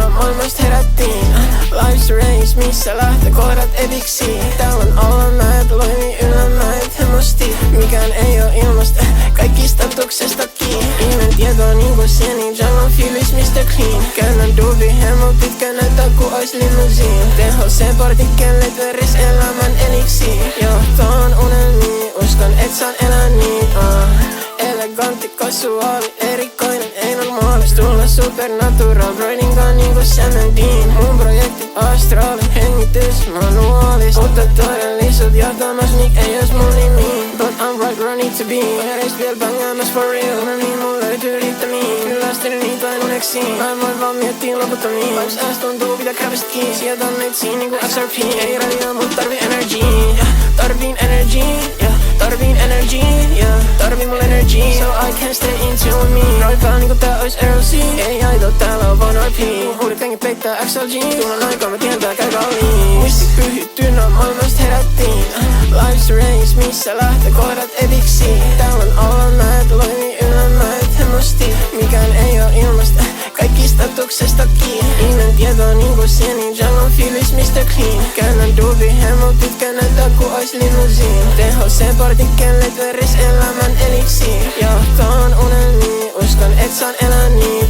maailmasta herättiin. Life's race, missä lähtökohdat ediksiin. Täällä on alamäet, loimi ylämäet hemmosti. Mikään ei oo ilmasta, kaikki statuksesta kiinni. Ihmeen tietoa niinku sieni, jungle fiilis Mr. Clean. Käännän duubi hemmo pitkä näyttää ku ois limousiin. THC-partikkelit veris elämän eliksiin. Johtoon unelmiin, uskon et saan elää niin. Elegantti, kasuaali, erikoinen, ei normaalis. Tulla supernatural, broidinkaan niinku sementiin. Mun projekti astraali, hengitys manuaalis. Mutta todellisuus johtamas, mik ei jos mun nimi. But I'm right where I need to be. Oireis viel bangaamas for real. No niin mun löytyy riittämiin. Kyllästelen niitä aina uneksiin. Mä en voi vaan miettii loputtomiin. Vibes ass tuntuu pitää krävistä kiinni. Sijoitan neitsiin niinku XRP. Ei radio mut tarvii energy. Tarviin energy, tarviin energy, tarviin mul energy. So I can stay in tune me. Roll pääl niinku tää ois LC. Ei aito, täällä on vaan RP. Uudet kengit peittää XLG. Tullaan aikaa mä tientää käy kalliin. Muisti pyhittyy, maailmasta herättiin. Life's race, missä lähtökohdat ediksiin. Täällä on alamäet, loimi ylämäet hemmosti. Mikään ei oo ilmasta, kaikki statuksesta kiinni. Ihmeen tietoa niinku sieni, jungle fiilis Mr. Clean. Käännän duubi hemmo pitkä näyttää ku ois limousiin. THC-partikkelit veris elämän eliksiin. Johtoon unelmiin, uskon et saan elää niin.